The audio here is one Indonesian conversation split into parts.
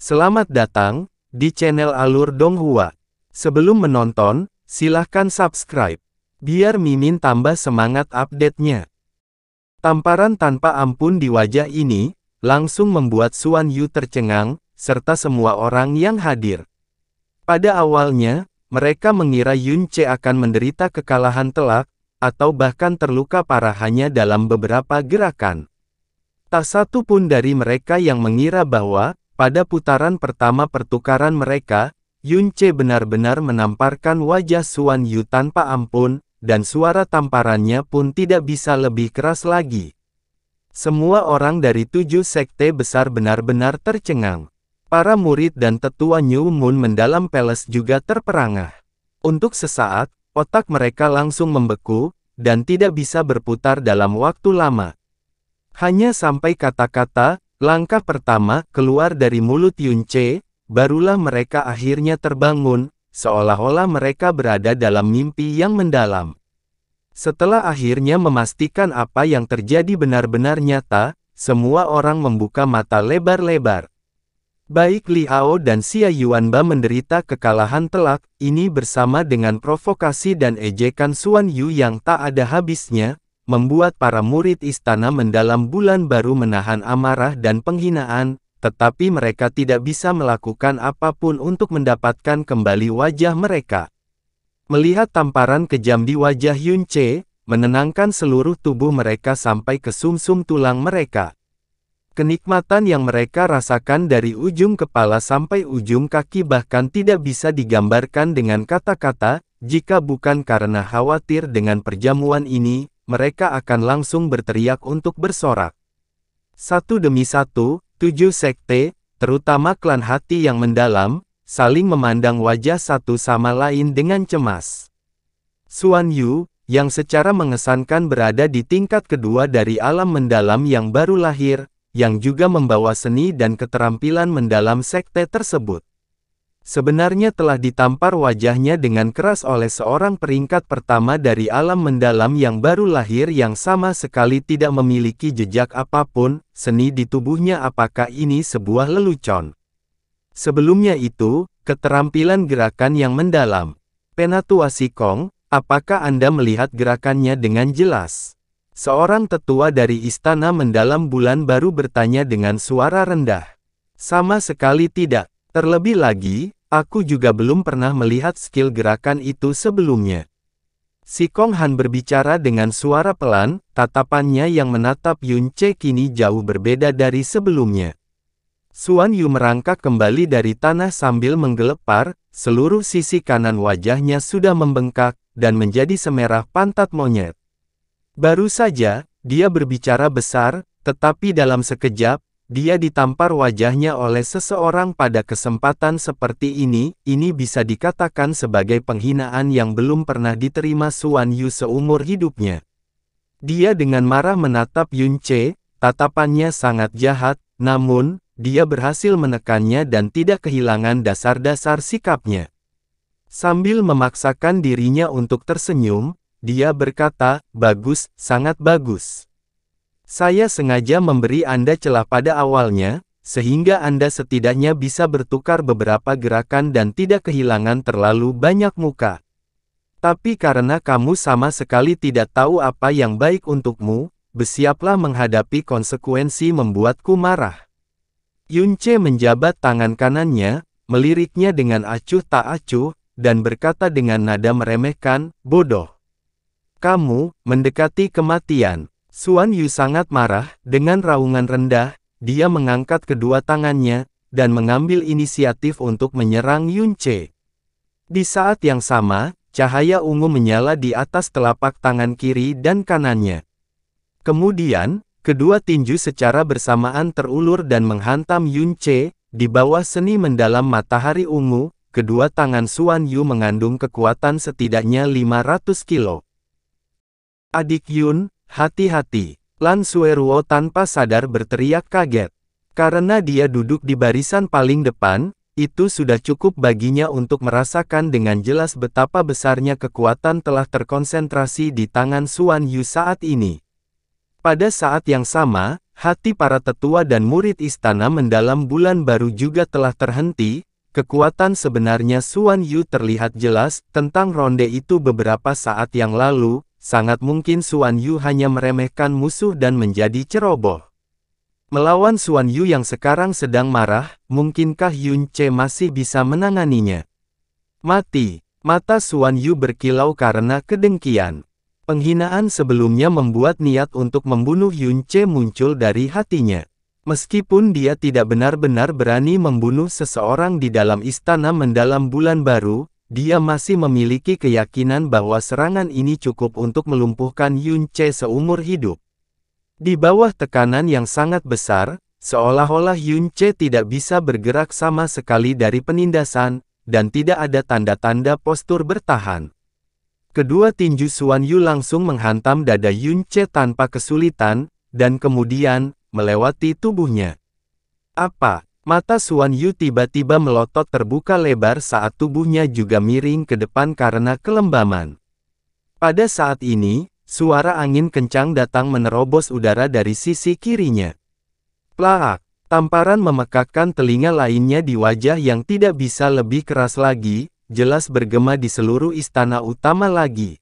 Selamat datang di channel Alur Donghua. Sebelum menonton, silahkan subscribe, biar Mimin tambah semangat update-nya. Tamparan tanpa ampun di wajah ini, langsung membuat Xuan Yu tercengang, serta semua orang yang hadir. Pada awalnya, mereka mengira Yun Ce akan menderita kekalahan telak, atau bahkan terluka parah hanya dalam beberapa gerakan. Tak satu pun dari mereka yang mengira bahwa, pada putaran pertama pertukaran mereka, Yun Ce benar-benar menamparkan wajah Xuan Yu tanpa ampun, dan suara tamparannya pun tidak bisa lebih keras lagi. Semua orang dari 7 sekte besar benar-benar tercengang. Para murid dan tetua New Moon mendalam Palace juga terperangah. Untuk sesaat, otak mereka langsung membeku, dan tidak bisa berputar dalam waktu lama. Hanya sampai kata-kata, langkah pertama, keluar dari mulut Yun Ce, barulah mereka akhirnya terbangun, seolah-olah mereka berada dalam mimpi yang mendalam. Setelah akhirnya memastikan apa yang terjadi benar-benar nyata, semua orang membuka mata lebar-lebar. Baik Li Hao dan Xia Yuanba menderita kekalahan telak, ini bersama dengan provokasi dan ejekan Xuan Yu yang tak ada habisnya, membuat para murid istana mendalam bulan baru menahan amarah dan penghinaan, tetapi mereka tidak bisa melakukan apapun untuk mendapatkan kembali wajah mereka. Melihat tamparan kejam di wajah Yun Ce, menenangkan seluruh tubuh mereka sampai ke sumsum tulang mereka. Kenikmatan yang mereka rasakan dari ujung kepala sampai ujung kaki bahkan tidak bisa digambarkan dengan kata-kata, jika bukan karena khawatir dengan perjamuan ini, mereka akan langsung berteriak untuk bersorak. Satu demi satu, 7 sekte, terutama klan hati yang mendalam, saling memandang wajah satu sama lain dengan cemas. Xuan Yu, yang secara mengesankan berada di tingkat kedua dari alam mendalam yang baru lahir, yang juga membawa seni dan keterampilan mendalam sekte tersebut. Sebenarnya telah ditampar wajahnya dengan keras oleh seorang peringkat pertama dari alam mendalam yang baru lahir yang sama sekali tidak memiliki jejak apapun, seni di tubuhnya apakah ini sebuah lelucon. Sebelumnya itu, keterampilan gerakan yang mendalam. Penatua Sikong, apakah Anda melihat gerakannya dengan jelas? Seorang tetua dari istana mendalam bulan baru bertanya dengan suara rendah. Sama sekali tidak. Terlebih lagi, aku juga belum pernah melihat skill gerakan itu sebelumnya. Sikong Han berbicara dengan suara pelan, tatapannya yang menatap Yun Ce kini jauh berbeda dari sebelumnya. Xuan Yu merangkak kembali dari tanah sambil menggelepar, seluruh sisi kanan wajahnya sudah membengkak, dan menjadi semerah pantat monyet. Baru saja, dia berbicara besar, tetapi dalam sekejap, dia ditampar wajahnya oleh seseorang pada kesempatan seperti ini bisa dikatakan sebagai penghinaan yang belum pernah diterima Xuan Yu seumur hidupnya. Dia dengan marah menatap Yun Ce, tatapannya sangat jahat, namun, dia berhasil menekannya dan tidak kehilangan dasar-dasar sikapnya. Sambil memaksakan dirinya untuk tersenyum, dia berkata, "Bagus, sangat bagus. Saya sengaja memberi Anda celah pada awalnya, sehingga Anda setidaknya bisa bertukar beberapa gerakan dan tidak kehilangan terlalu banyak muka. Tapi karena kamu sama sekali tidak tahu apa yang baik untukmu, bersiaplah menghadapi konsekuensi membuatku marah." Yun Ce menjabat tangan kanannya, meliriknya dengan acuh tak acuh, dan berkata dengan nada meremehkan, "Bodoh. Kamu mendekati kematian." Xuan Yu sangat marah, dengan raungan rendah, dia mengangkat kedua tangannya, dan mengambil inisiatif untuk menyerang Yun Ce. Di saat yang sama, cahaya ungu menyala di atas telapak tangan kiri dan kanannya. Kemudian, kedua tinju secara bersamaan terulur dan menghantam Yun Ce, di bawah seni mendalam matahari ungu, kedua tangan Xuan Yu mengandung kekuatan setidaknya 500 kilo. "Adik Yun, hati-hati!" Lan Sueruo tanpa sadar berteriak kaget. Karena dia duduk di barisan paling depan, itu sudah cukup baginya untuk merasakan dengan jelas betapa besarnya kekuatan telah terkonsentrasi di tangan Xuan Yu saat ini. Pada saat yang sama, hati para tetua dan murid istana mendalam bulan baru juga telah terhenti. Kekuatan sebenarnya Xuan Yu terlihat jelas. Tentang ronde itu beberapa saat yang lalu, sangat mungkin Xuan Yu hanya meremehkan musuh dan menjadi ceroboh. Melawan Xuan Yu yang sekarang sedang marah, mungkinkah Yun Ce masih bisa menanganinya? Mati. Mata Xuan Yu berkilau karena kedengkian. Penghinaan sebelumnya membuat niat untuk membunuh Yun Ce muncul dari hatinya. Meskipun dia tidak benar-benar berani membunuh seseorang di dalam istana mendalam bulan baru, dia masih memiliki keyakinan bahwa serangan ini cukup untuk melumpuhkan Yun Ce seumur hidup. Di bawah tekanan yang sangat besar, seolah-olah Yun Ce tidak bisa bergerak sama sekali dari penindasan, dan tidak ada tanda-tanda postur bertahan. Kedua tinju Xuan Yu langsung menghantam dada Yun Ce tanpa kesulitan, dan kemudian melewati tubuhnya. Apa? Mata Xuan Yu tiba-tiba melotot terbuka lebar saat tubuhnya juga miring ke depan karena kelembaman. Pada saat ini, suara angin kencang datang menerobos udara dari sisi kirinya. Plak! Tamparan memekakkan telinga lainnya di wajah yang tidak bisa lebih keras lagi, jelas bergema di seluruh istana utama lagi.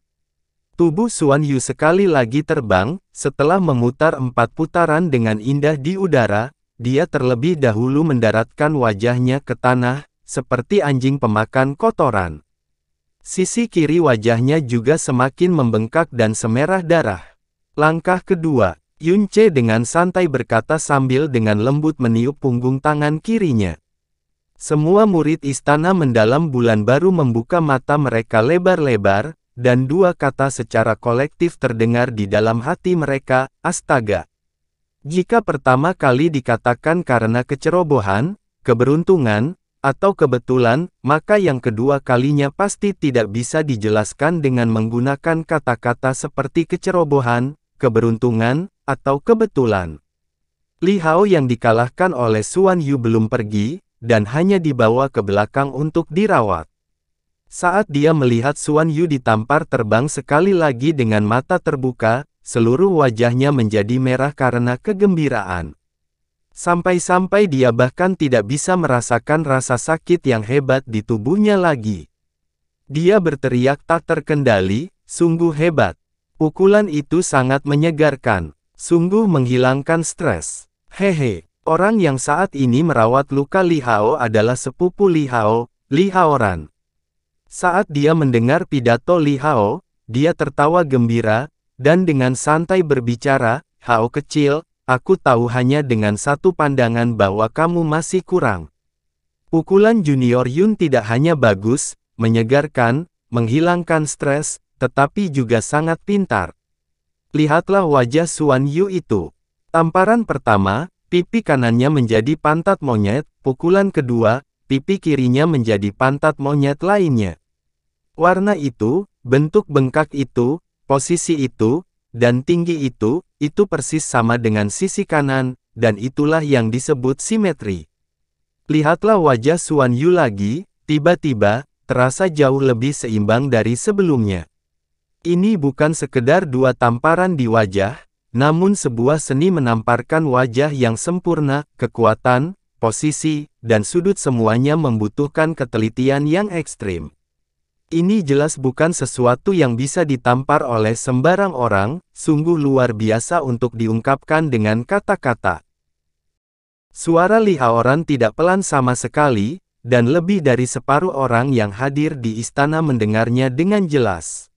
Tubuh Xuan Yu sekali lagi terbang, setelah memutar 4 putaran dengan indah di udara, dia terlebih dahulu mendaratkan wajahnya ke tanah, seperti anjing pemakan kotoran. Sisi kiri wajahnya juga semakin membengkak dan semerah darah. Langkah kedua, Yun Ce dengan santai berkata sambil dengan lembut meniup punggung tangan kirinya. Semua murid istana mendalam bulan baru membuka mata mereka lebar-lebar, dan dua kata secara kolektif terdengar di dalam hati mereka, astaga. Jika pertama kali dikatakan karena kecerobohan, keberuntungan, atau kebetulan, maka yang kedua kalinya pasti tidak bisa dijelaskan dengan menggunakan kata-kata seperti kecerobohan, keberuntungan, atau kebetulan. Li Hao yang dikalahkan oleh Xuan Yu belum pergi, dan hanya dibawa ke belakang untuk dirawat. Saat dia melihat Xuan Yu ditampar terbang sekali lagi dengan mata terbuka, seluruh wajahnya menjadi merah karena kegembiraan. Sampai-sampai dia bahkan tidak bisa merasakan rasa sakit yang hebat di tubuhnya lagi. Dia berteriak tak terkendali, sungguh hebat. Pukulan itu sangat menyegarkan, sungguh menghilangkan stres. Hehe, orang yang saat ini merawat luka Li Hao adalah sepupu Li Hao, Li Haoran. Saat dia mendengar pidato Li Hao, dia tertawa gembira, dan dengan santai berbicara, Hao kecil, aku tahu hanya dengan satu pandangan bahwa kamu masih kurang. Pukulan Junior Yun tidak hanya bagus, menyegarkan, menghilangkan stres, tetapi juga sangat pintar. Lihatlah wajah Xuan Yu itu. Tamparan pertama, pipi kanannya menjadi pantat monyet, pukulan kedua, pipi kirinya menjadi pantat monyet lainnya. Warna itu, bentuk bengkak itu, posisi itu, dan tinggi itu persis sama dengan sisi kanan, dan itulah yang disebut simetri. Lihatlah wajah Xuan Yu lagi, tiba-tiba, terasa jauh lebih seimbang dari sebelumnya. Ini bukan sekedar dua tamparan di wajah, namun sebuah seni menamparkan wajah yang sempurna, kekuatan, posisi, dan sudut semuanya membutuhkan ketelitian yang ekstrim. Ini jelas bukan sesuatu yang bisa ditampar oleh sembarang orang, sungguh luar biasa untuk diungkapkan dengan kata-kata. Suara Li Haoran tidak pelan sama sekali, dan lebih dari separuh orang yang hadir di istana mendengarnya dengan jelas.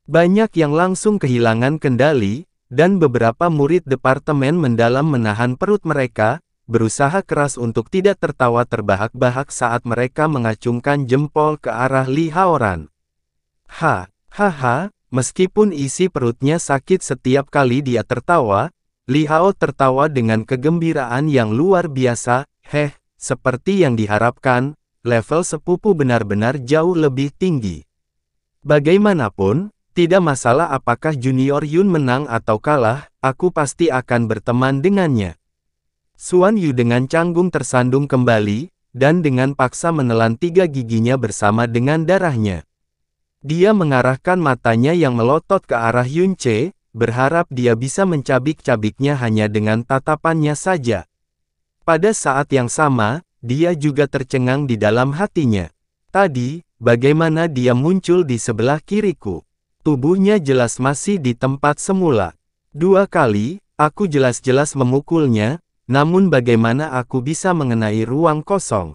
Banyak yang langsung kehilangan kendali, dan beberapa murid departemen mendalam menahan perut mereka, berusaha keras untuk tidak tertawa terbahak-bahak saat mereka mengacungkan jempol ke arah Li Haoran. Meskipun isi perutnya sakit setiap kali dia tertawa, Li Hao tertawa dengan kegembiraan yang luar biasa. Seperti yang diharapkan, level sepupu benar-benar jauh lebih tinggi. Bagaimanapun, tidak masalah apakah Junior Yun menang atau kalah, aku pasti akan berteman dengannya. Xuan Yu dengan canggung tersandung kembali, dan dengan paksa menelan 3 giginya bersama dengan darahnya. Dia mengarahkan matanya yang melotot ke arah Yun Ce, berharap dia bisa mencabik-cabiknya hanya dengan tatapannya saja. Pada saat yang sama, dia juga tercengang di dalam hatinya. Tadi, bagaimana dia muncul di sebelah kiriku? Tubuhnya jelas masih di tempat semula. 2 kali, aku jelas-jelas memukulnya, namun bagaimana aku bisa mengenai ruang kosong?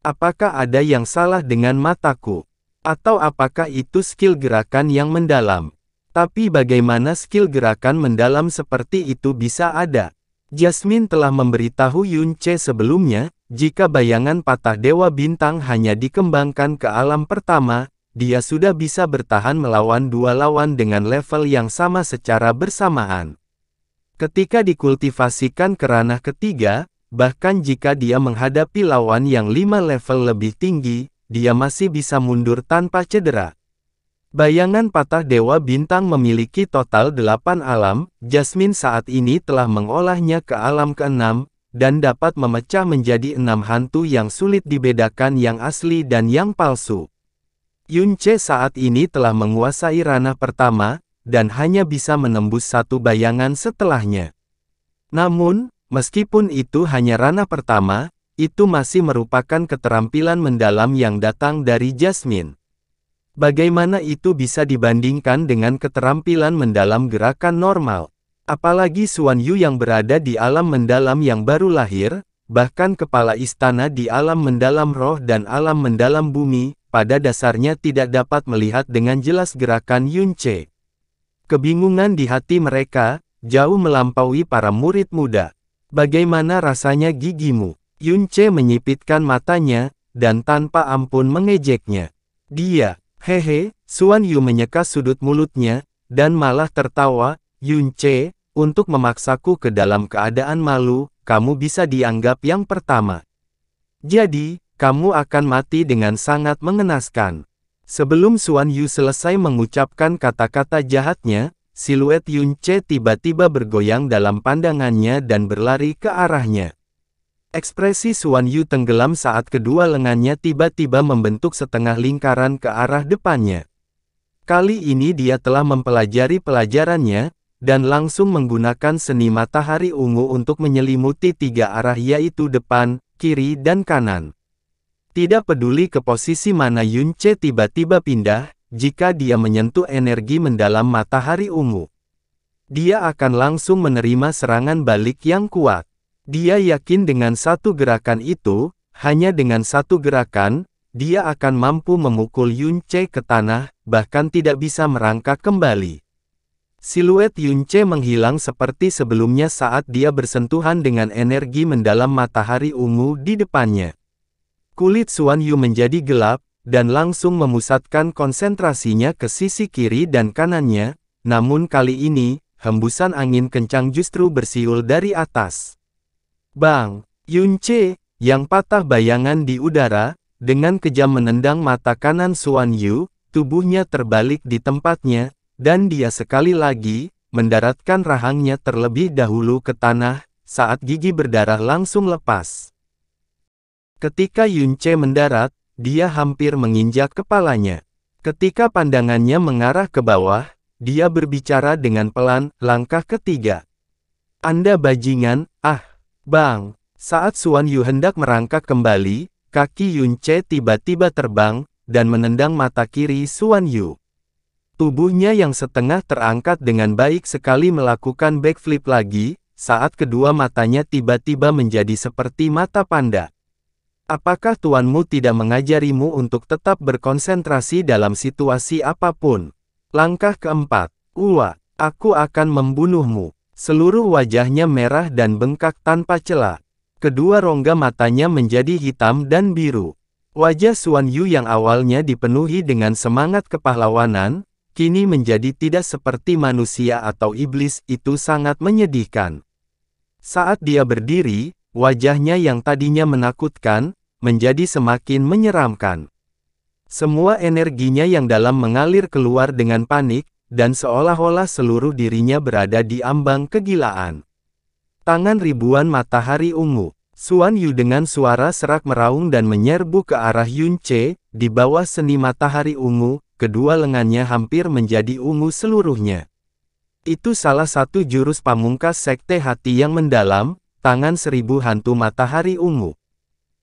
Apakah ada yang salah dengan mataku? Atau apakah itu skill gerakan yang mendalam? Tapi bagaimana skill gerakan mendalam seperti itu bisa ada? Jasmine telah memberitahu Yunce sebelumnya, jika bayangan patah Dewa Bintang hanya dikembangkan ke alam pertama, dia sudah bisa bertahan melawan 2 lawan dengan level yang sama secara bersamaan. Ketika dikultivasikan ke ranah ketiga, bahkan jika dia menghadapi lawan yang 5 level lebih tinggi, dia masih bisa mundur tanpa cedera. Bayangan patah Dewa Bintang memiliki total 8 alam, Jasmine saat ini telah mengolahnya ke alam ke-6, dan dapat memecah menjadi 6 hantu yang sulit dibedakan yang asli dan yang palsu. Yunce saat ini telah menguasai ranah pertama, dan hanya bisa menembus 1 bayangan setelahnya. Namun, meskipun itu hanya ranah pertama, itu masih merupakan keterampilan mendalam yang datang dari Jasmine. Bagaimana itu bisa dibandingkan dengan keterampilan mendalam gerakan normal? Apalagi Xuan Yu yang berada di alam mendalam yang baru lahir, bahkan kepala istana di alam mendalam roh dan alam mendalam bumi, pada dasarnya tidak dapat melihat dengan jelas gerakan Yunce. Kebingungan di hati mereka, jauh melampaui para murid muda. Bagaimana rasanya gigimu? Yunce menyipitkan matanya, dan tanpa ampun mengejeknya. Dia, hehe, Xuan Yu menyeka sudut mulutnya, dan malah tertawa. Yunce, untuk memaksaku ke dalam keadaan malu, kamu bisa dianggap yang pertama. Jadi, kamu akan mati dengan sangat mengenaskan. Sebelum Xuan Yu selesai mengucapkan kata-kata jahatnya, siluet Yunce tiba-tiba bergoyang dalam pandangannya dan berlari ke arahnya. Ekspresi Xuan Yu tenggelam saat kedua lengannya tiba-tiba membentuk setengah lingkaran ke arah depannya. Kali ini dia telah mempelajari pelajarannya, dan langsung menggunakan seni matahari ungu untuk menyelimuti 3 arah yaitu depan, kiri dan kanan. Tidak peduli ke posisi mana Yunce tiba-tiba pindah, jika dia menyentuh energi mendalam matahari ungu, dia akan langsung menerima serangan balik yang kuat. Dia yakin dengan satu gerakan itu, hanya dengan satu gerakan, dia akan mampu memukul Yunce ke tanah, bahkan tidak bisa merangkak kembali. Siluet Yunce menghilang seperti sebelumnya saat dia bersentuhan dengan energi mendalam matahari ungu di depannya. Kulit Xuan Yu menjadi gelap, dan langsung memusatkan konsentrasinya ke sisi kiri dan kanannya, namun kali ini, hembusan angin kencang justru bersiul dari atas. Bang! Yunce, yang patah bayangan di udara, dengan kejam menendang mata kanan Xuan Yu, tubuhnya terbalik di tempatnya, dan dia sekali lagi, mendaratkan rahangnya terlebih dahulu ke tanah, saat gigi berdarah langsung lepas. Ketika Yunce mendarat, dia hampir menginjak kepalanya. Ketika pandangannya mengarah ke bawah, dia berbicara dengan pelan, langkah ketiga. Anda bajingan, ah! Bang! Saat Xuan Yu hendak merangkak kembali, kaki Yunce tiba-tiba terbang, dan menendang mata kiri Xuan Yu. Tubuhnya yang setengah terangkat dengan baik sekali melakukan backflip lagi, saat kedua matanya tiba-tiba menjadi seperti mata panda. Apakah tuanmu tidak mengajarimu untuk tetap berkonsentrasi dalam situasi apapun? Langkah keempat. Aku akan membunuhmu. Seluruh wajahnya merah dan bengkak tanpa celah. Kedua rongga matanya menjadi hitam dan biru. Wajah Xuan Yu yang awalnya dipenuhi dengan semangat kepahlawanan, kini menjadi tidak seperti manusia atau iblis. Itu sangat menyedihkan. Saat dia berdiri, wajahnya yang tadinya menakutkan, menjadi semakin menyeramkan. Semua energinya yang dalam mengalir keluar dengan panik, dan seolah-olah seluruh dirinya berada di ambang kegilaan. Tangan ribuan matahari ungu. Xuan Yu dengan suara serak meraung dan menyerbu ke arah Yunce, di bawah seni matahari ungu, kedua lengannya hampir menjadi ungu seluruhnya. Itu salah satu jurus pamungkas Sekte Hati yang mendalam, tangan 1000 hantu matahari ungu.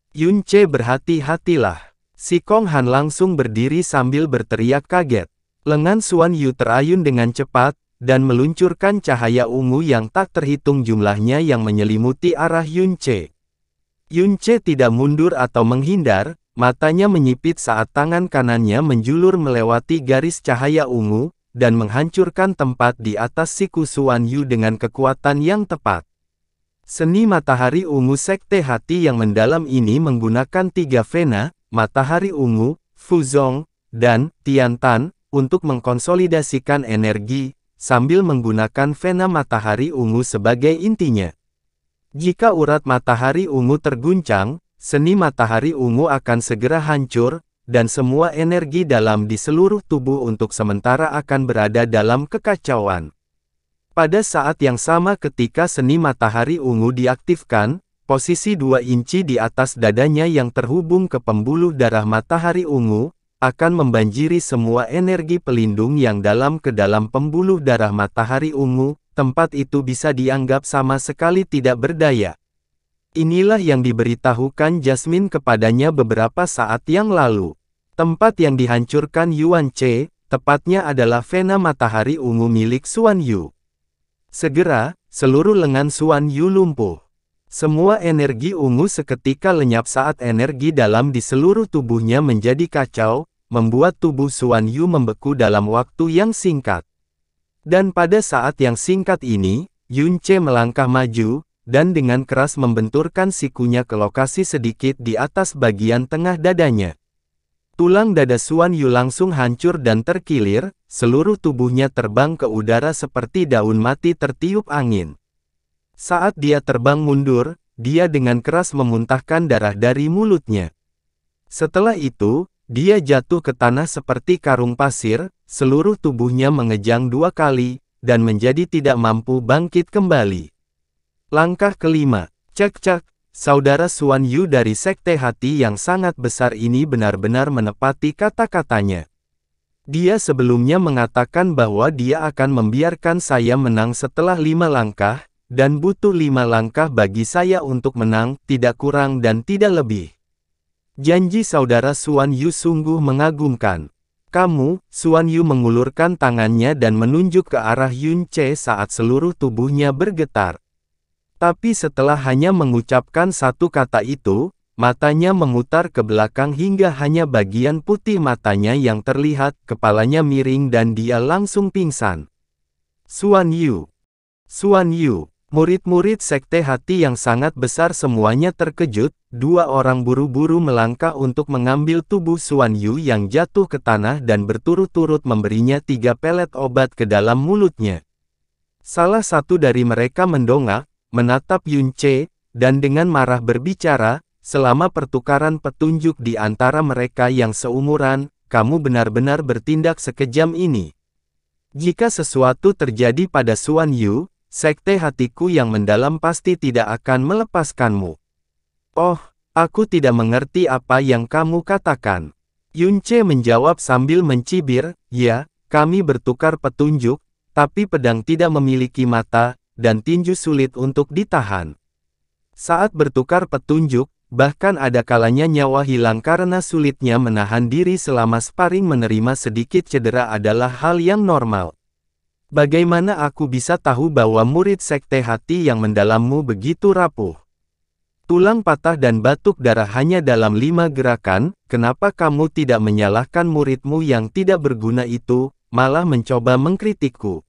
Yunce berhati-hatilah. Si Kong Han langsung berdiri sambil berteriak kaget. Lengan Xuan Yu terayun dengan cepat, dan meluncurkan cahaya ungu yang tak terhitung jumlahnya yang menyelimuti arah Yunce. Yunce tidak mundur atau menghindar, matanya menyipit saat tangan kanannya menjulur melewati garis cahaya ungu, dan menghancurkan tempat di atas siku Xuan Yu dengan kekuatan yang tepat. Seni matahari ungu Sekte Hati yang mendalam ini menggunakan 3 vena, matahari ungu, Fuzong, dan Tiantan, untuk mengkonsolidasikan energi, sambil menggunakan vena matahari ungu sebagai intinya. Jika urat matahari ungu terguncang, seni matahari ungu akan segera hancur, dan semua energi dalam di seluruh tubuh untuk sementara akan berada dalam kekacauan. Pada saat yang sama ketika seni matahari ungu diaktifkan, posisi 2 inci di atas dadanya yang terhubung ke pembuluh darah matahari ungu, akan membanjiri semua energi pelindung yang dalam ke dalam pembuluh darah matahari ungu, tempat itu bisa dianggap sama sekali tidak berdaya. Inilah yang diberitahukan Jasmine kepadanya beberapa saat yang lalu. Tempat yang dihancurkan Yuan Che, tepatnya adalah vena matahari ungu milik Xuan Yu. Segera, seluruh lengan Xuan Yu lumpuh. Semua energi ungu seketika lenyap saat energi dalam di seluruh tubuhnya menjadi kacau, membuat tubuh Xuan Yu membeku dalam waktu yang singkat. Dan pada saat yang singkat ini, Yun Che melangkah maju, dan dengan keras membenturkan sikunya ke lokasi sedikit di atas bagian tengah dadanya. Tulang dada Xuan Yu langsung hancur dan terkilir, seluruh tubuhnya terbang ke udara seperti daun mati tertiup angin. Saat dia terbang mundur, dia dengan keras memuntahkan darah dari mulutnya. Setelah itu, dia jatuh ke tanah seperti karung pasir, seluruh tubuhnya mengejang 2 kali, dan menjadi tidak mampu bangkit kembali. Langkah kelima, cek-cek. Saudara Xuan Yu dari Sekte Hati yang sangat besar ini benar-benar menepati kata-katanya. Dia sebelumnya mengatakan bahwa dia akan membiarkan saya menang setelah 5 langkah, dan butuh 5 langkah bagi saya untuk menang, tidak kurang dan tidak lebih. Janji saudara Xuan Yu sungguh mengagumkan. Kamu, Xuan Yu mengulurkan tangannya dan menunjuk ke arah Yun Che saat seluruh tubuhnya bergetar. Tapi setelah hanya mengucapkan satu kata itu, matanya memutar ke belakang hingga hanya bagian putih matanya yang terlihat, kepalanya miring dan dia langsung pingsan. Xuan Yu. Xuan Yu. Murid-murid Sekte Hati yang sangat besar semuanya terkejut, 2 orang buru-buru melangkah untuk mengambil tubuh Xuan Yu yang jatuh ke tanah dan berturut-turut memberinya 3 pelet obat ke dalam mulutnya. Salah satu dari mereka mendongak, menatap Yun Che, dan dengan marah berbicara, selama pertukaran petunjuk di antara mereka yang seumuran, kamu benar-benar bertindak sekejam ini. Jika sesuatu terjadi pada Xuan Yu, Sekte Hatiku yang mendalam pasti tidak akan melepaskanmu. Oh, aku tidak mengerti apa yang kamu katakan. Yun Che menjawab sambil mencibir, ya, kami bertukar petunjuk, tapi pedang tidak memiliki mata, dan tinju sulit untuk ditahan. Saat bertukar petunjuk, bahkan ada kalanya nyawa hilang karena sulitnya menahan diri selama sparring. Menerima sedikit cedera adalah hal yang normal. Bagaimana aku bisa tahu bahwa murid Sekte Hati yang mendalammu begitu rapuh? Tulang patah dan batuk darah hanya dalam 5 gerakan, kenapa kamu tidak menyalahkan muridmu yang tidak berguna itu, malah mencoba mengkritikku?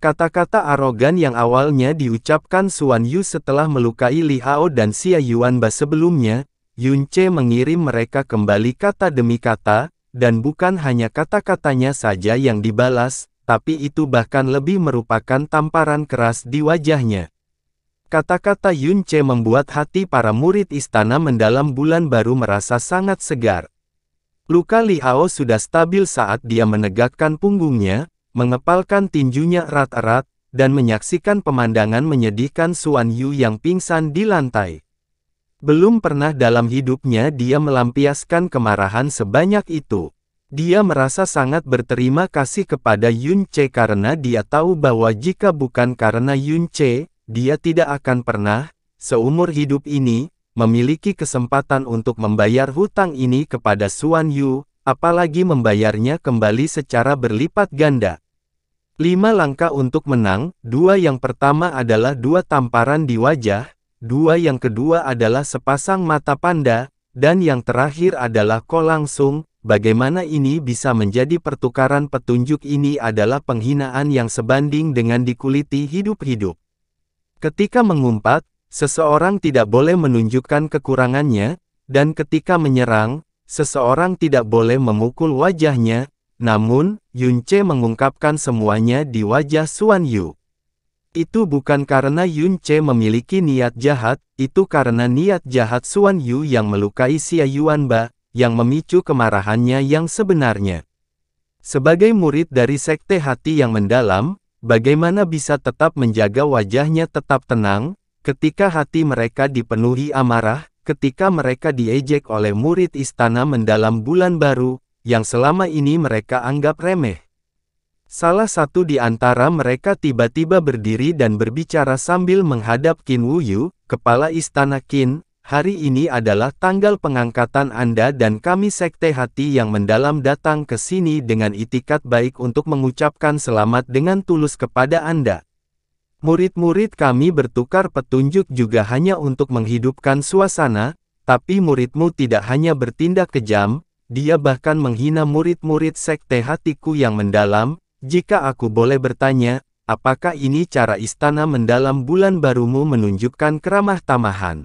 Kata-kata arogan yang awalnya diucapkan Xuan Yu setelah melukai Li Hao dan Xia Yuanba sebelumnya, Yun Che mengirim mereka kembali kata demi kata, dan bukan hanya kata-katanya saja yang dibalas, tapi itu bahkan lebih merupakan tamparan keras di wajahnya. Kata-kata Yun Che membuat hati para murid istana mendalam bulan baru merasa sangat segar. Luka Li Hao sudah stabil saat dia menegakkan punggungnya, mengepalkan tinjunya erat-erat, dan menyaksikan pemandangan menyedihkan Xuan Yu yang pingsan di lantai. Belum pernah dalam hidupnya dia melampiaskan kemarahan sebanyak itu. Dia merasa sangat berterima kasih kepada Yun Ce karena dia tahu bahwa jika bukan karena Yun Ce, dia tidak akan pernah, seumur hidup ini, memiliki kesempatan untuk membayar hutang ini kepada Xuan Yu, apalagi membayarnya kembali secara berlipat ganda. 5 langkah untuk menang, 2 yang pertama adalah 2 tamparan di wajah, 2 yang kedua adalah sepasang mata panda, dan yang terakhir adalah ko langsung. Bagaimana ini bisa menjadi pertukaran? Petunjuk ini adalah penghinaan yang sebanding dengan dikuliti hidup-hidup. Ketika mengumpat, seseorang tidak boleh menunjukkan kekurangannya, dan ketika menyerang, seseorang tidak boleh memukul wajahnya. Namun, Yun Ce mengungkapkan semuanya di wajah Xuan Yu. Itu bukan karena Yun Ce memiliki niat jahat, itu karena niat jahat Xuan Yu yang melukai Xia Yuanba, yang memicu kemarahannya yang sebenarnya. Sebagai murid dari Sekte Hati yang Mendalam, bagaimana bisa tetap menjaga wajahnya tetap tenang, ketika hati mereka dipenuhi amarah, ketika mereka diejek oleh murid Istana Mendalam Bulan Baru, yang selama ini mereka anggap remeh. Salah satu di antara mereka tiba-tiba berdiri dan berbicara sambil menghadap Qin Wuyu, kepala Istana Qin. Hari ini adalah tanggal pengangkatan Anda dan kami Sekte Hati yang Mendalam datang ke sini dengan itikat baik untuk mengucapkan selamat dengan tulus kepada Anda. Murid-murid kami bertukar petunjuk juga hanya untuk menghidupkan suasana, tapi muridmu tidak hanya bertindak kejam, dia bahkan menghina murid-murid Sekte Hatiku yang Mendalam. Jika aku boleh bertanya, apakah ini cara Istana Mendalam Bulan Barumu menunjukkan keramah tamahan?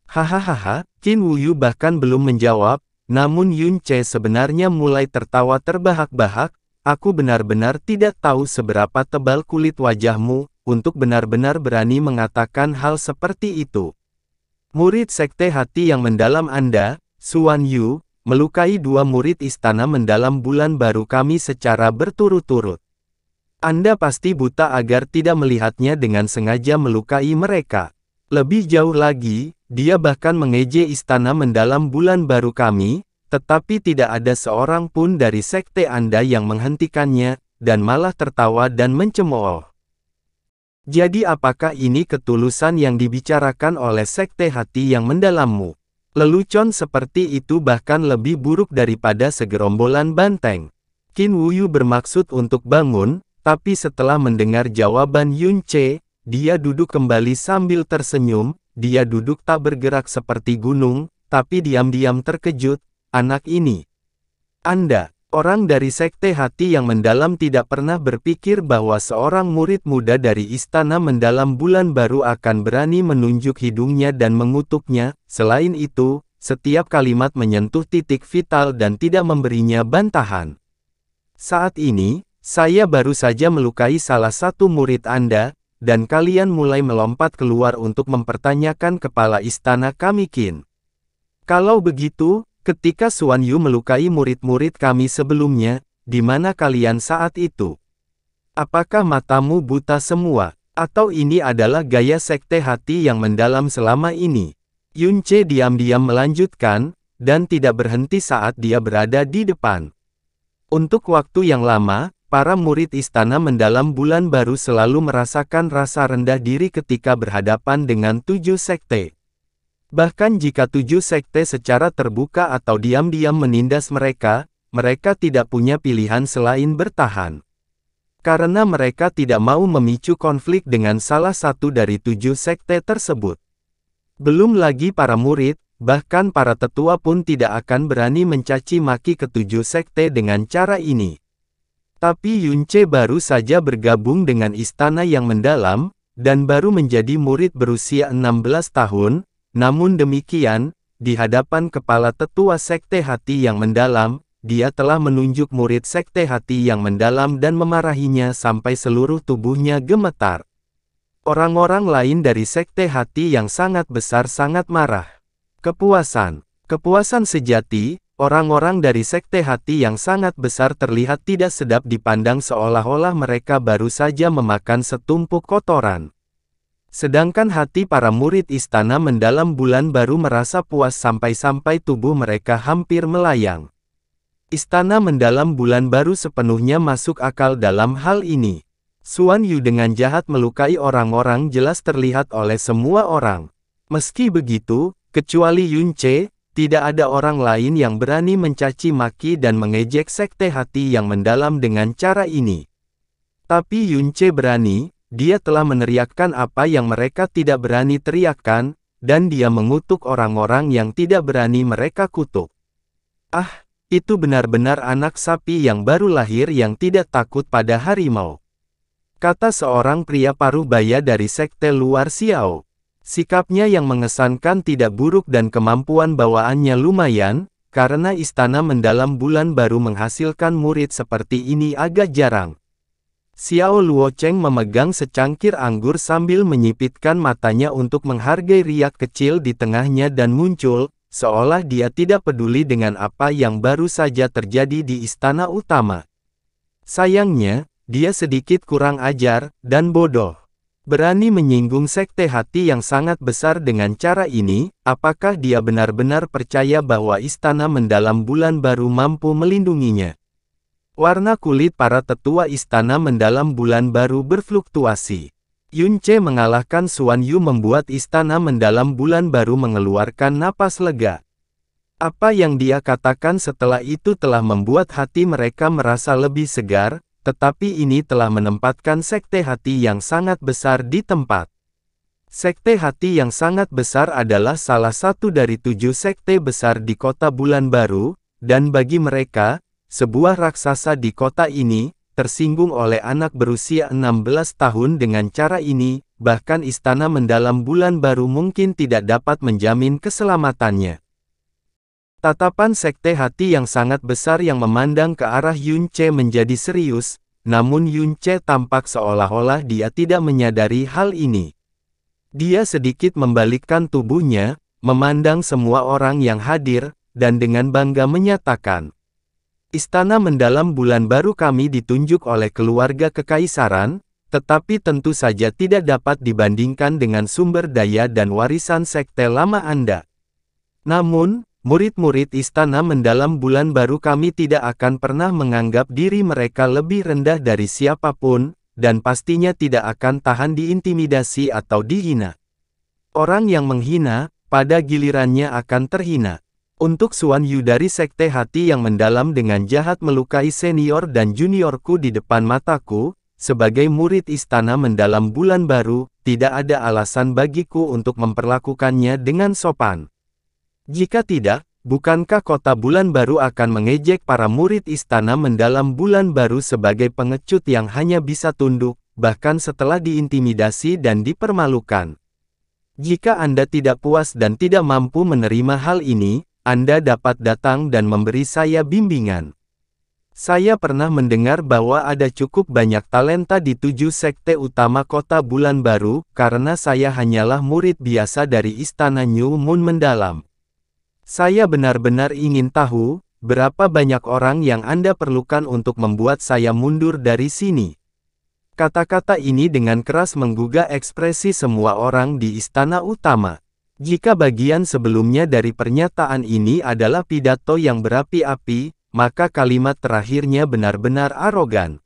Hahaha, Qin Wuyu bahkan belum menjawab, namun Yun Ce sebenarnya mulai tertawa terbahak-bahak. Aku benar-benar tidak tahu seberapa tebal kulit wajahmu, untuk benar-benar berani mengatakan hal seperti itu. Murid Sekte Hati yang Mendalam Anda, Xuan Yu, melukai 2 murid Istana Mendalam Bulan Baru kami secara berturut-turut. Anda pasti buta agar tidak melihatnya dengan sengaja melukai mereka. Lebih jauh lagi, dia bahkan mengejek Istana Mendalam Bulan Baru kami, tetapi tidak ada seorang pun dari sekte Anda yang menghentikannya, dan malah tertawa dan mencemooh. Jadi apakah ini ketulusan yang dibicarakan oleh Sekte Hati yang Mendalammu? Lelucon seperti itu bahkan lebih buruk daripada segerombolan banteng. Qin Wuyu bermaksud untuk bangun, tapi setelah mendengar jawaban Yun Ce, dia duduk kembali sambil tersenyum. Dia duduk tak bergerak seperti gunung, tapi diam-diam terkejut. Anak ini, Anda, orang dari Sekte Hati yang Mendalam tidak pernah berpikir bahwa seorang murid muda dari Istana Mendalam Bulan Baru akan berani menunjuk hidungnya dan mengutuknya. Selain itu, setiap kalimat menyentuh titik vital dan tidak memberinya bantahan. Saat ini, saya baru saja melukai salah satu murid Anda, dan kalian mulai melompat keluar untuk mempertanyakan kepala istana kami Qin. Kalau begitu, ketika Xuan Yu melukai murid-murid kami sebelumnya, di mana kalian saat itu? Apakah matamu buta semua? Atau ini adalah gaya Sekte Hati yang Mendalam selama ini? Yun Ce diam-diam melanjutkan, dan tidak berhenti saat dia berada di depan. Untuk waktu yang lama, para murid Istana Mendalam Bulan Baru selalu merasakan rasa rendah diri ketika berhadapan dengan 7 sekte. Bahkan jika 7 sekte secara terbuka atau diam-diam menindas mereka, mereka tidak punya pilihan selain bertahan. Karena mereka tidak mau memicu konflik dengan salah satu dari 7 sekte tersebut. Belum lagi para murid, bahkan para tetua pun tidak akan berani mencaci maki ke-7 sekte dengan cara ini. Tapi Yun Ce baru saja bergabung dengan Istana yang Mendalam, dan baru menjadi murid berusia 16 tahun, namun demikian, di hadapan kepala tetua Sekte Hati yang Mendalam, dia telah menunjuk murid Sekte Hati yang Mendalam dan memarahinya sampai seluruh tubuhnya gemetar. Orang-orang lain dari Sekte Hati yang sangat besar sangat marah. Kepuasan sejati. Orang-orang dari Sekte Hati yang sangat besar terlihat tidak sedap dipandang seolah-olah mereka baru saja memakan setumpuk kotoran. Sedangkan hati para murid Istana Mendalam Bulan Baru merasa puas sampai-sampai tubuh mereka hampir melayang. Istana mendalam bulan baru sepenuhnya masuk akal dalam hal ini. Xuan Yu dengan jahat melukai orang-orang jelas terlihat oleh semua orang. Meski begitu, kecuali Yun Ce, tidak ada orang lain yang berani mencaci maki dan mengejek sekte hati yang mendalam dengan cara ini. Tapi Yun Ce berani, dia telah meneriakkan apa yang mereka tidak berani teriakkan, dan dia mengutuk orang-orang yang tidak berani mereka kutuk. Ah! Itu benar-benar anak sapi yang baru lahir yang tidak takut pada harimau. Kata seorang pria paruh baya dari sekte luar Xiao. Sikapnya yang mengesankan tidak buruk dan kemampuan bawaannya lumayan, karena istana mendalam bulan baru menghasilkan murid seperti ini agak jarang. Xiao Luocheng memegang secangkir anggur sambil menyipitkan matanya untuk menghargai riak kecil di tengahnya dan muncul, seolah dia tidak peduli dengan apa yang baru saja terjadi di istana utama. Sayangnya, dia sedikit kurang ajar, dan bodoh. Berani menyinggung sekte hati yang sangat besar dengan cara ini, apakah dia benar-benar percaya bahwa istana mendalam bulan baru mampu melindunginya? Warna kulit para tetua istana mendalam bulan baru berfluktuasi. Yun Ce mengalahkan Xuan Yu membuat istana mendalam bulan baru mengeluarkan napas lega. Apa yang dia katakan setelah itu telah membuat hati mereka merasa lebih segar, tetapi ini telah menempatkan sekte hati yang sangat besar di tempat. Sekte hati yang sangat besar adalah salah satu dari 7 sekte besar di kota bulan baru, dan bagi mereka, sebuah raksasa di kota ini, tersinggung oleh anak berusia 16 tahun dengan cara ini, bahkan istana mendalam bulan baru mungkin tidak dapat menjamin keselamatannya. Tatapan sekte hati yang sangat besar yang memandang ke arah Yun Ce menjadi serius, namun Yun Ce tampak seolah-olah dia tidak menyadari hal ini. Dia sedikit membalikkan tubuhnya, memandang semua orang yang hadir, dan dengan bangga menyatakan, "Istana mendalam bulan baru kami ditunjuk oleh keluarga kekaisaran, tetapi tentu saja tidak dapat dibandingkan dengan sumber daya dan warisan sekte lama Anda. Namun, murid-murid istana mendalam bulan baru kami tidak akan pernah menganggap diri mereka lebih rendah dari siapapun, dan pastinya tidak akan tahan diintimidasi atau dihina. Orang yang menghina, pada gilirannya akan terhina." Untuk Xuan Yu dari sekte hati yang mendalam dengan jahat melukai senior dan juniorku di depan mataku, sebagai murid istana mendalam bulan baru, tidak ada alasan bagiku untuk memperlakukannya dengan sopan. Jika tidak, bukankah kota bulan baru akan mengejek para murid istana mendalam bulan baru sebagai pengecut yang hanya bisa tunduk, bahkan setelah diintimidasi dan dipermalukan? Jika Anda tidak puas dan tidak mampu menerima hal ini, Anda dapat datang dan memberi saya bimbingan. Saya pernah mendengar bahwa ada cukup banyak talenta di 7 sekte utama kota bulan baru, karena saya hanyalah murid biasa dari istana New Moon mendalam. Saya benar-benar ingin tahu, berapa banyak orang yang Anda perlukan untuk membuat saya mundur dari sini. Kata-kata ini dengan keras menggugah ekspresi semua orang di istana utama. Jika bagian sebelumnya dari pernyataan ini adalah pidato yang berapi-api, maka kalimat terakhirnya benar-benar arogan.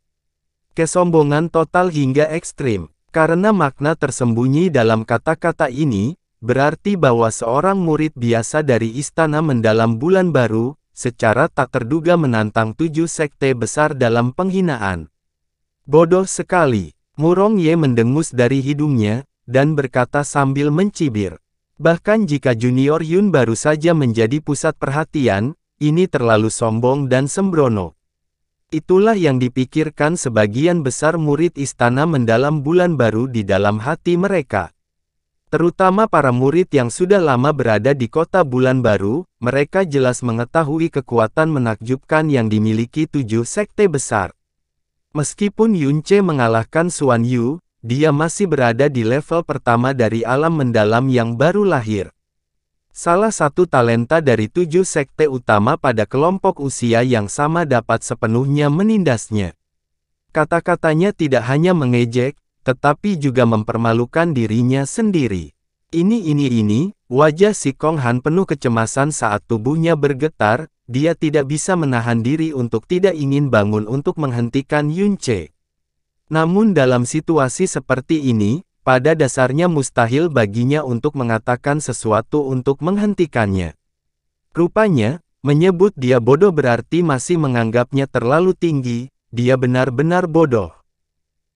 Kesombongan total hingga ekstrim. Karena makna tersembunyi dalam kata-kata ini, berarti bahwa seorang murid biasa dari istana mendalam bulan baru, secara tak terduga menantang 7 sekte besar dalam penghinaan. Bodoh sekali. Murong Ye mendengus dari hidungnya, dan berkata sambil mencibir. Bahkan jika Junior Yun baru saja menjadi pusat perhatian, ini terlalu sombong dan sembrono. Itulah yang dipikirkan sebagian besar murid istana mendalam bulan baru di dalam hati mereka. Terutama para murid yang sudah lama berada di kota bulan baru, mereka jelas mengetahui kekuatan menakjubkan yang dimiliki 7 sekte besar. Meskipun Yun Ce mengalahkan Xuan Yu, dia masih berada di level pertama dari alam mendalam yang baru lahir. Salah satu talenta dari 7 sekte utama pada kelompok usia yang sama dapat sepenuhnya menindasnya. Kata-katanya tidak hanya mengejek, tetapi juga mempermalukan dirinya sendiri. Ini, Wajah si Kong Han penuh kecemasan saat tubuhnya bergetar, dia tidak bisa menahan diri untuk tidak ingin bangun untuk menghentikan Yun Ce. Namun dalam situasi seperti ini, pada dasarnya mustahil baginya untuk mengatakan sesuatu untuk menghentikannya. Rupanya, menyebut dia bodoh berarti masih menganggapnya terlalu tinggi, dia benar-benar bodoh.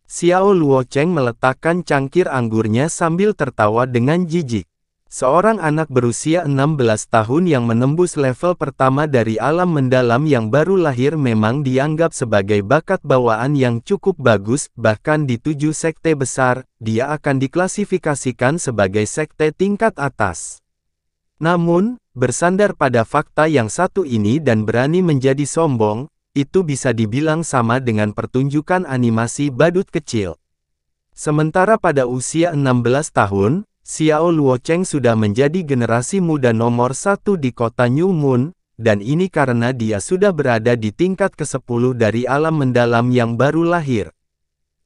Xiao Luocheng meletakkan cangkir anggurnya sambil tertawa dengan jijik. Seorang anak berusia 16 tahun yang menembus level pertama dari alam mendalam yang baru lahir memang dianggap sebagai bakat bawaan yang cukup bagus, bahkan di 7 sekte besar, dia akan diklasifikasikan sebagai sekte tingkat atas. Namun, bersandar pada fakta yang satu ini dan berani menjadi sombong, itu bisa dibilang sama dengan pertunjukan animasi badut kecil. Sementara pada usia 16 tahun, Xiao Luocheng sudah menjadi generasi muda nomor 1 di kota New Moon, dan ini karena dia sudah berada di tingkat ke-10 dari alam mendalam yang baru lahir.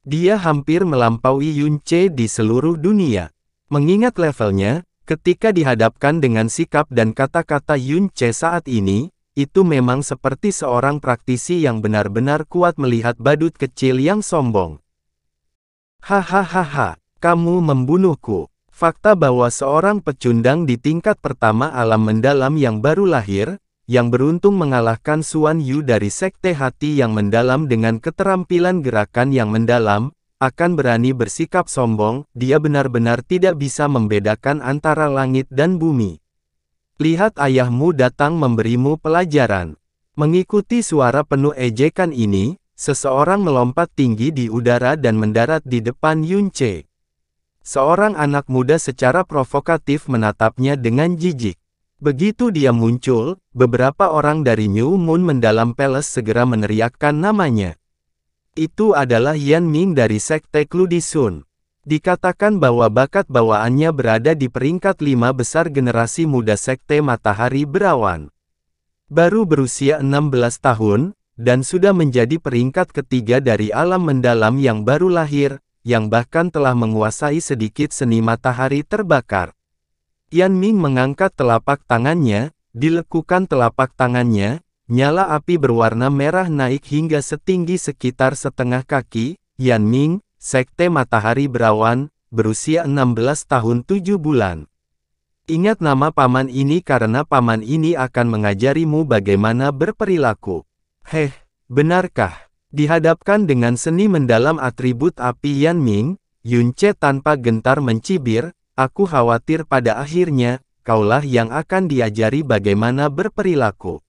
Dia hampir melampaui Yun Ce di seluruh dunia. Mengingat levelnya, ketika dihadapkan dengan sikap dan kata-kata Yun Ce saat ini, itu memang seperti seorang praktisi yang benar-benar kuat melihat badut kecil yang sombong. Hahaha, kamu membunuhku. Fakta bahwa seorang pecundang di tingkat pertama alam mendalam yang baru lahir, yang beruntung mengalahkan Xuan Yu dari Sekte Hati yang mendalam dengan keterampilan gerakan yang mendalam, akan berani bersikap sombong, dia benar-benar tidak bisa membedakan antara langit dan bumi. Lihat ayahmu datang memberimu pelajaran. Mengikuti suara penuh ejekan ini, seseorang melompat tinggi di udara dan mendarat di depan Yun Ce. Seorang anak muda secara provokatif menatapnya dengan jijik. Begitu dia muncul, beberapa orang dari New Moon Mendalam Palace segera meneriakkan namanya. Itu adalah Yan Ming dari Sekte Kludisun. Dikatakan bahwa bakat bawaannya berada di peringkat 5 besar generasi muda Sekte Matahari Berawan. Baru berusia 16 tahun, dan sudah menjadi peringkat ketiga dari alam mendalam yang baru lahir, yang bahkan telah menguasai sedikit seni matahari terbakar. Yan Ming mengangkat telapak tangannya, dilekukan telapak tangannya, nyala api berwarna merah naik hingga setinggi sekitar setengah kaki. Yan Ming, Sekte Matahari Berawan, berusia 16 tahun 7 bulan. Ingat nama paman ini karena paman ini akan mengajarimu bagaimana berperilaku. Heh, benarkah? Dihadapkan dengan seni mendalam atribut api Yan Ming, Yun Ce tanpa gentar mencibir, aku khawatir pada akhirnya, kaulah yang akan diajari bagaimana berperilaku.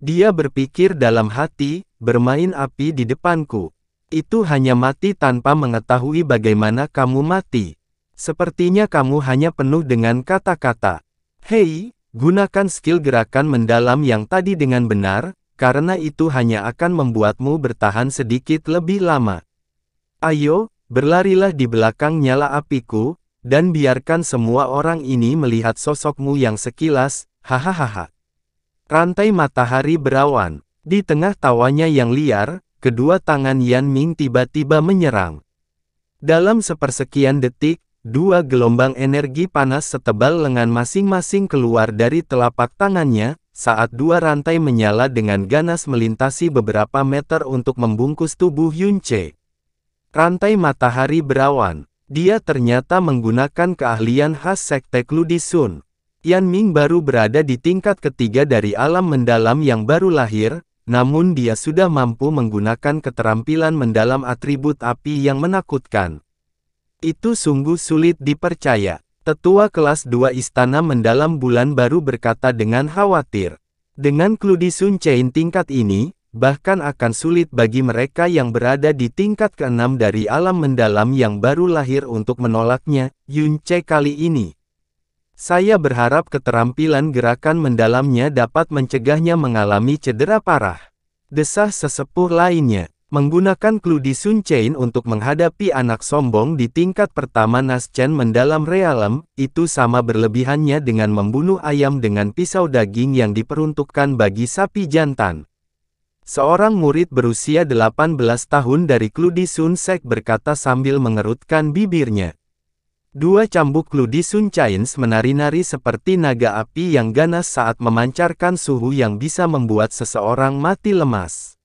Dia berpikir dalam hati, bermain api di depanku. Itu hanya mati tanpa mengetahui bagaimana kamu mati. Sepertinya kamu hanya penuh dengan kata-kata. Hei, gunakan skill gerakan mendalam yang tadi dengan benar, karena itu hanya akan membuatmu bertahan sedikit lebih lama. Ayo, berlarilah di belakang nyala apiku, dan biarkan semua orang ini melihat sosokmu yang sekilas, hahaha. Rantai matahari berawan. Di tengah tawanya yang liar, kedua tangan Yan Ming tiba-tiba menyerang. Dalam sepersekian detik, dua gelombang energi panas setebal lengan masing-masing keluar dari telapak tangannya, saat dua rantai menyala dengan ganas melintasi beberapa meter untuk membungkus tubuh Yun Ce. Rantai matahari berawan. Dia ternyata menggunakan keahlian khas Sekte Kludisun. Yan Ming baru berada di tingkat ketiga dari alam mendalam yang baru lahir, namun dia sudah mampu menggunakan keterampilan mendalam atribut api yang menakutkan. Itu sungguh sulit dipercaya. Tetua kelas 2 Istana Mendalam Bulan baru berkata dengan khawatir. Dengan Kludisun Chain tingkat ini, bahkan akan sulit bagi mereka yang berada di tingkat ke-6 dari alam mendalam yang baru lahir untuk menolaknya, Yun Ce kali ini. Saya berharap keterampilan gerakan mendalamnya dapat mencegahnya mengalami cedera parah. Desah sesepuh lainnya. Menggunakan Kludisun Chain untuk menghadapi anak sombong di tingkat pertama Naschen Mendalam Realem, itu sama berlebihannya dengan membunuh ayam dengan pisau daging yang diperuntukkan bagi sapi jantan. Seorang murid berusia 18 tahun dari Kludisun Sek berkata sambil mengerutkan bibirnya. Dua cambuk Ludi Sun Chains menari-nari seperti naga api yang ganas saat memancarkan suhu yang bisa membuat seseorang mati lemas.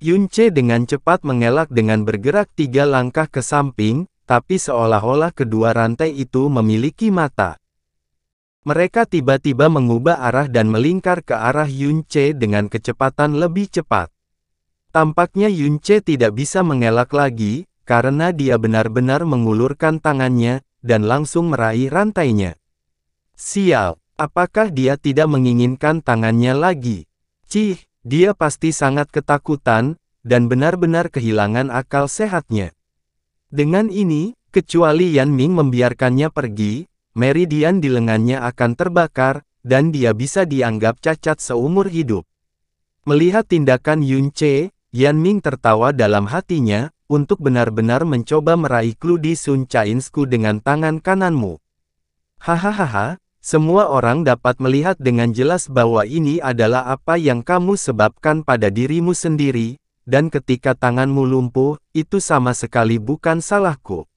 Yunce dengan cepat mengelak dengan bergerak 3 langkah ke samping, tapi seolah-olah kedua rantai itu memiliki mata. Mereka tiba-tiba mengubah arah dan melingkar ke arah Yunce dengan kecepatan lebih cepat. Tampaknya Yunce tidak bisa mengelak lagi, karena dia benar-benar mengulurkan tangannya, dan langsung meraih rantainya. Sial, apakah dia tidak menginginkan tangannya lagi? Cih, dia pasti sangat ketakutan, dan benar-benar kehilangan akal sehatnya. Dengan ini, kecuali Yan Ming membiarkannya pergi, meridian di lengannya akan terbakar, dan dia bisa dianggap cacat seumur hidup. Melihat tindakan Yunce, Yan Ming tertawa dalam hatinya, untuk benar-benar mencoba meraih Ludi Sun Chainsku dengan tangan kananmu. Hahaha, semua orang dapat melihat dengan jelas bahwa ini adalah apa yang kamu sebabkan pada dirimu sendiri, dan ketika tanganmu lumpuh, itu sama sekali bukan salahku.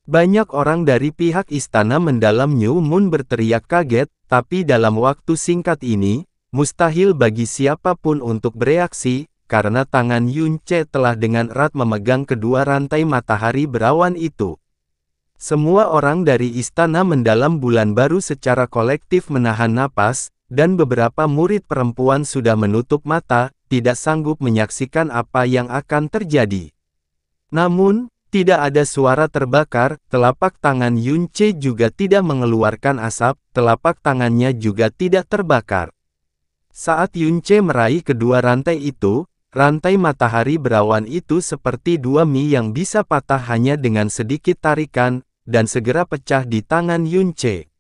Banyak orang dari pihak istana mendalam New Moon berteriak kaget, tapi dalam waktu singkat ini, mustahil bagi siapapun untuk bereaksi, karena tangan Yunce telah dengan erat memegang kedua rantai matahari berawan itu. Semua orang dari istana mendalam bulan baru secara kolektif menahan napas, dan beberapa murid perempuan sudah menutup mata, tidak sanggup menyaksikan apa yang akan terjadi. Namun, tidak ada suara terbakar, telapak tangan Yunce juga tidak mengeluarkan asap, telapak tangannya juga tidak terbakar. Saat Yunce meraih kedua rantai itu, rantai matahari berawan itu seperti dua mie yang bisa patah hanya dengan sedikit tarikan, dan segera pecah di tangan Yunce.